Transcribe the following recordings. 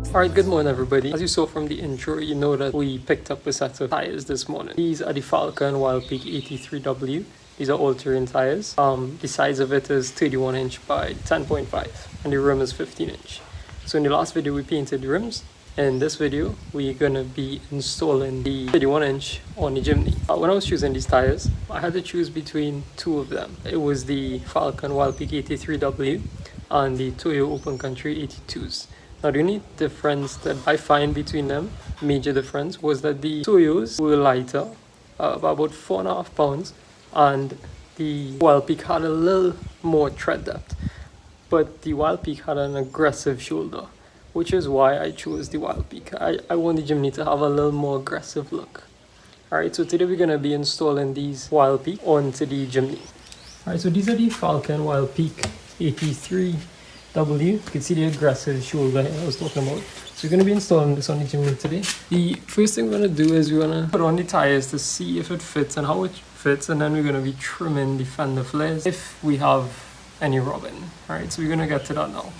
Alright, good morning everybody. As you saw from the intro, you know that we picked up a set of tires this morning. These are the Falken Wildpeak AT3W. These are all-terrain tires. The size of it is 31 inch by 10.5 and the rim is 15 inch. So in the last video we painted the rims. In this video we're gonna be installing the 31 inch on the Jimny. When I was choosing these tires, I had to choose between two of them. It was the Falken Wildpeak AT3W and the Toyo Open Country AT2s. Now the only difference that I find between them, major difference, was that the Toyos were lighter, about 4.5 pounds, and the Wildpeak had a little more tread depth. But the Wildpeak had an aggressive shoulder, which is why I chose the Wildpeak. I want the Jimny to have a little more aggressive look. Alright, so today we're going to be installing these Wildpeak onto the Jimny. Alright, so these are the Falken Wildpeak AT3W. You can see the aggressive shoulder I was talking about. So we're going to be installing this on the Jimny today. The first thing we're going to do is we're going to put on the tires to see if it fits and how it fits, and then we're going to be trimming the fender flares if we have any rubbing. Alright, so we're going to get to that now.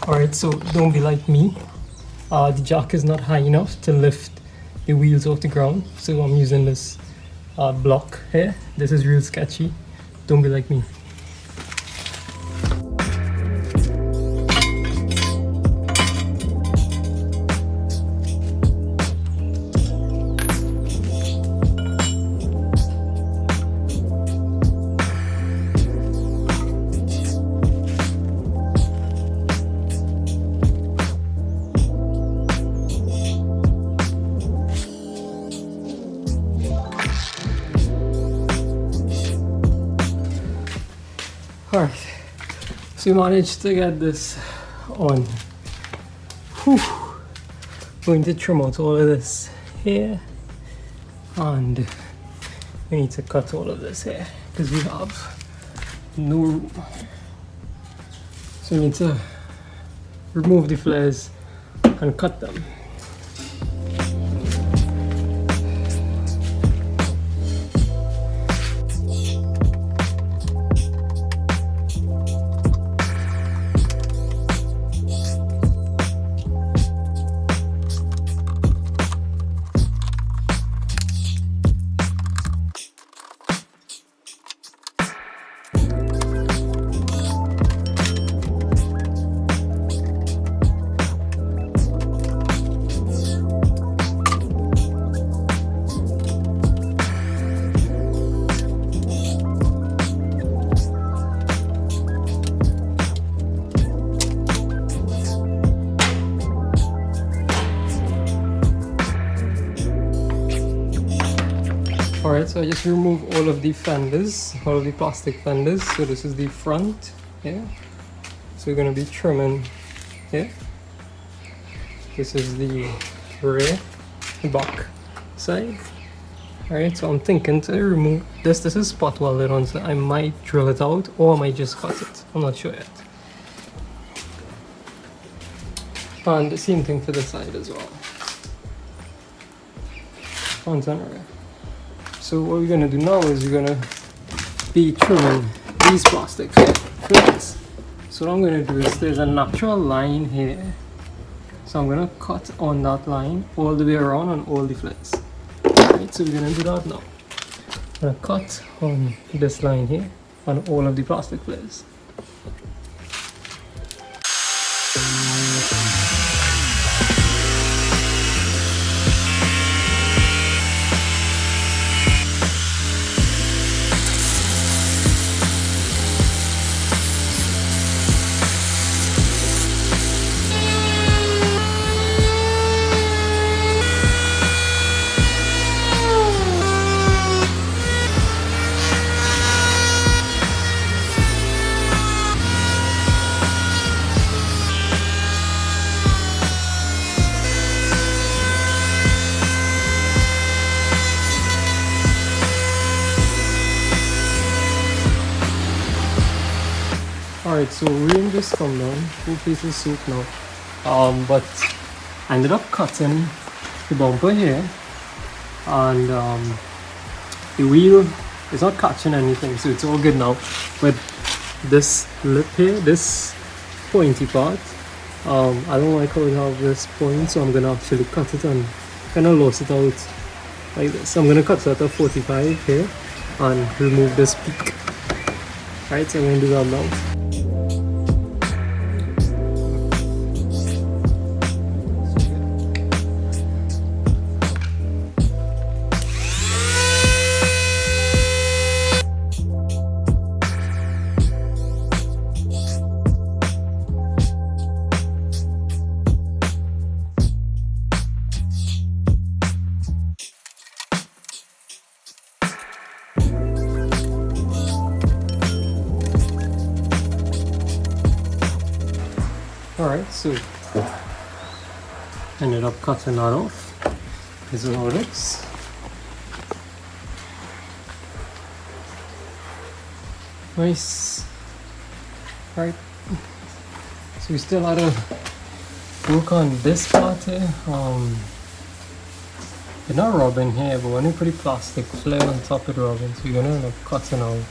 Alright, so don't be like me. The jack is not high enough to lift the wheels off the ground, so I'm using this block here. This is real sketchy. Don't be like me. Alright, so we managed to get this on. Whew. Going to trim out all of this here, and we need to cut all of this here because we have no room. So we need to remove the flares and cut them. Alright, so I just remove all of the fenders, all of the plastic fenders. So this is the front here. So we're going to be trimming here. This is the rear, the back side. Alright, so I'm thinking to remove this. This is spot welded on, so I might drill it out or I might just cut it. I'm not sure yet. And the same thing for the side as well. Front and rear. So what we're going to do now is we're going to be trimming these plastic flares. So what I'm going to do is there's a natural line here. So I'm going to cut on that line all the way around on all the flares. Alright, so we're going to do that now. I'm going to cut on this line here on all of the plastic flares. Alright, so rain just come down, whole place is soaked now. But I ended up cutting the bumper here, and the wheel is not catching anything, so it's all good now. But this lip here, this pointy part, I don't like how it have this point, so I'm gonna actually cut it and kind of loss it out like this. I'm gonna cut it at 45 here and remove this peak. Right, so I'm gonna do that now. Alright, so ended up cutting that off. This is how it looks. Nice. Right. So we still had to work on this part here. They're not rubbing here, but when you put the plastic flare on top of the rubbing, so you're gonna end up cutting out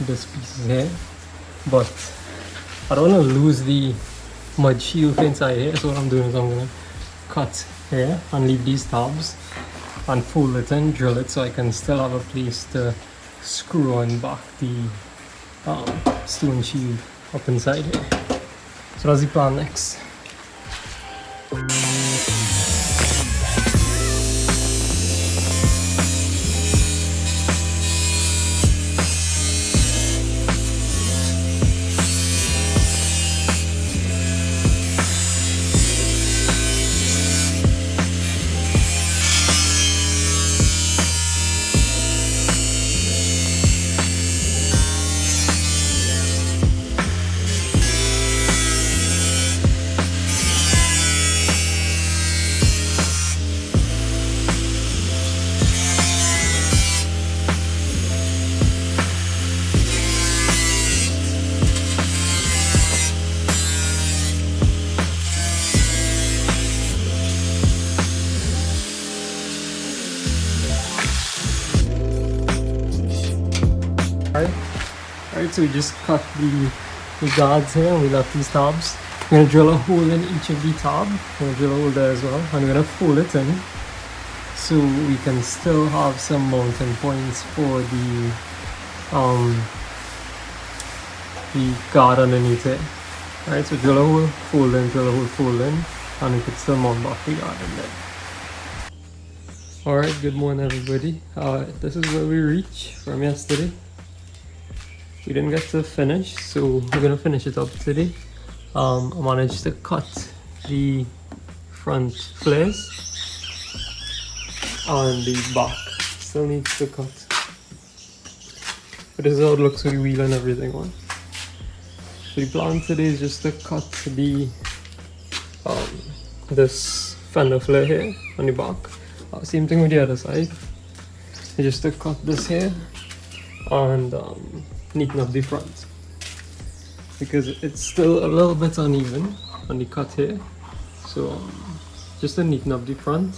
this piece here. But I don't want to lose the mud shield inside here, so what I'm doing is I'm gonna cut here and leave these tabs and fold it and drill it so I can still have a place to screw on back the stone shield up inside here. So that's the plan next. Alright, so we just cut the guards here and we left these tabs. We're going to drill a hole in each of the tab. We're going to drill a hole there as well, and we're going to fold it in so we can still have some mounting points for the guard underneath it. Alright, so drill a hole, fold in, drill a hole, fold in, and we could still mount back the guard in there. Alright, good morning everybody. This is where we reached from yesterday. We didn't get to finish, so we're gonna finish it up today. I managed to cut the front flares and the back still needs to cut. But this is how it looks with the wheel and everything on. So the plan today is just to cut the this fender flare here on the back. Same thing with the other side. Just to cut this here and neaten up the front, because it's still a little bit uneven on the cut here. So just to neaten up the front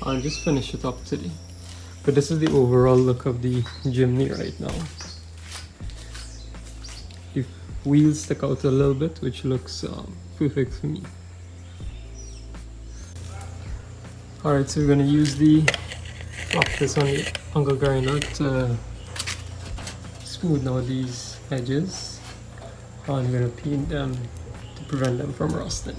and just finish it up today. But this is the overall look of the Jimny right now. The wheels stick out a little bit, which looks perfect for me. Alright, so we're going to use the this on the angle grinder to smooth out these edges, and I'm going to paint them to prevent them from rusting.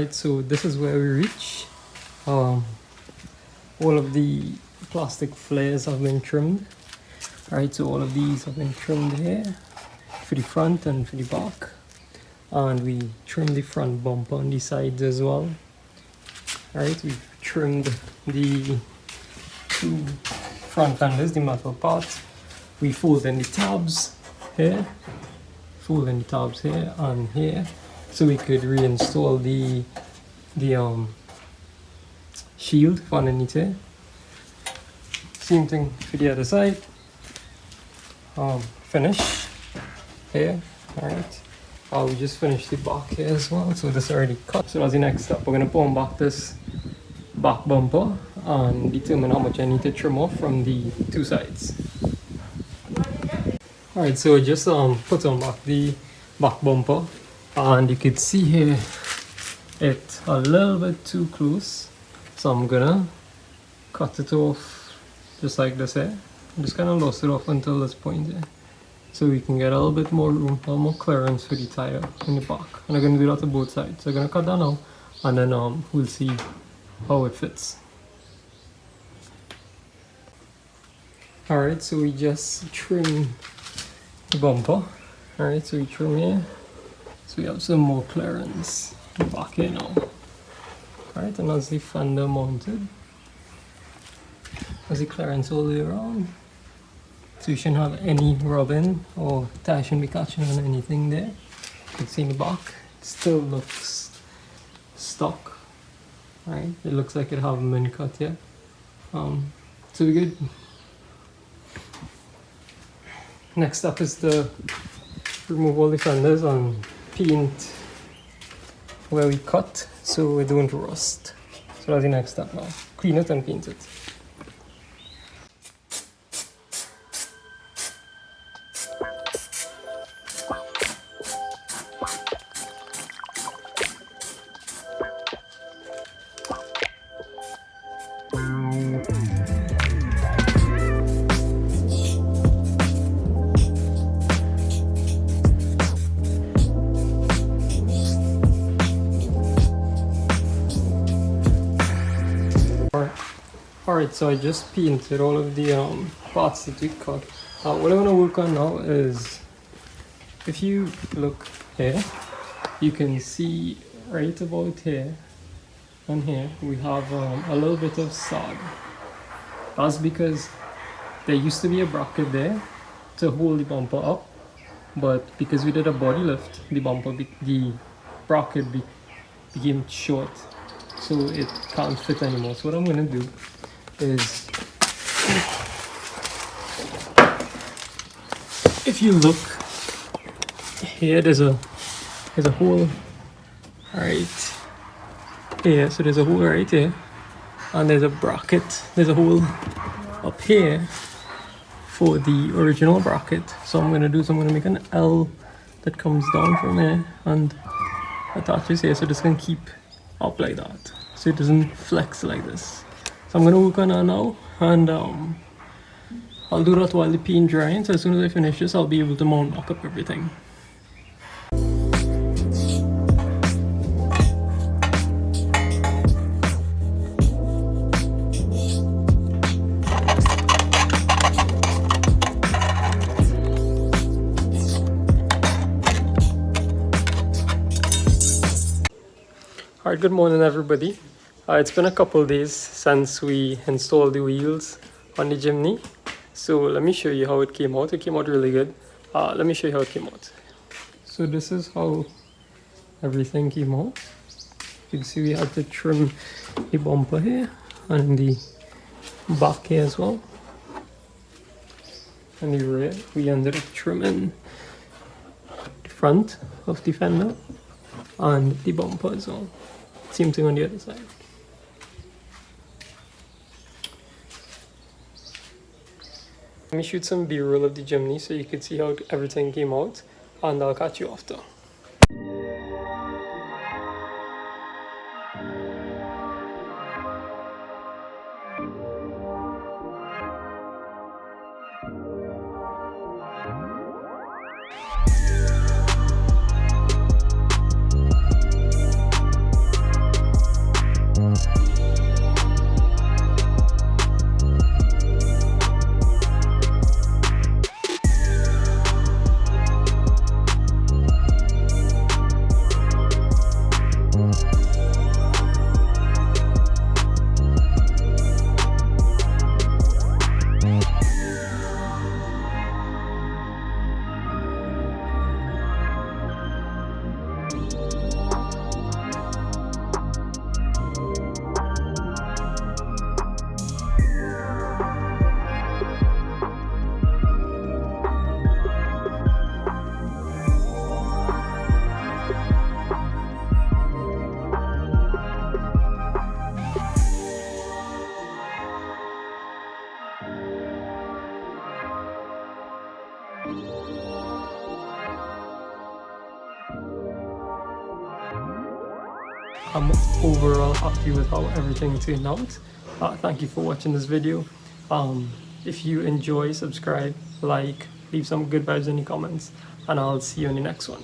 Alright, so this is where we reach. All of the plastic flares have been trimmed. Alright, so all of these have been trimmed here for the front and for the back. And we trimmed the front bumper on the sides as well. Alright, we've trimmed the two front fenders, the metal parts. We fold in the tabs here, and here, so we could reinstall the shield for underneath here. Same thing for the other side. Finish here. Alright. We just finished the back here as well, so this is already cut. So that's the next step. We're gonna pull back this back bumper and determine how much I need to trim off from the two sides. Alright, so I just put on back the back bumper, and you can see here it's a little bit too close, so I'm gonna cut it off just like this here. I'm just gonna lost it off until this point here, so we can get a little bit more room, a little more clearance for the tire in the back. And I'm gonna do that to both sides. So I'm gonna cut that now, and then we'll see how it fits. Alright, so we just trim the bumper. Alright, so we trim here, so we have some more clearance back here now. Alright, and that's the fender mounted. That's the clearance all the way around, so you shouldn't have any rubbing or tire shouldn't be catching on anything there. You can see in the back, it still looks stock. Alright, it looks like it hasn't been cut yet. So we're good. Next step is to remove all the fenders and paint where we cut so we don't rust. So that's the next step now. Clean it and paint it. Alright, so I just painted all of the parts that we cut. What I want to work on now is, if you look here, you can see right about here and here we have a little bit of sag. That's because there used to be a bracket there to hold the bumper up, but because we did a body lift, the bracket became short, so it can't fit anymore. So what I'm going to do is, if you look here, there's a hole right here, so there's a hole right here, and there's a bracket, there's a hole up here for the original bracket. So I'm going to make an L that comes down from here and attaches here, so this can keep up like that, so it doesn't flex like this. So I'm going to work on that now, and I'll do that while the paint dries. So as soon as I finish this, I'll be able to mount back up everything. Alright, good morning everybody. It's been a couple days since we installed the wheels on the Jimny. So let me show you how it came out. It came out really good. Let me show you how it came out. So this is how everything came out. You can see we had to trim the bumper here and the back here as well. And the rear, we ended up trimming the front of the fender and the bumper as well. Same thing on the other side. Let me shoot some B-roll of the Jimny so you can see how everything came out, and I'll catch you after. I'm overall happy with how everything turned out. Thank you for watching this video. If you enjoy, subscribe, like, leave some good vibes in the comments, and I'll see you in the next one.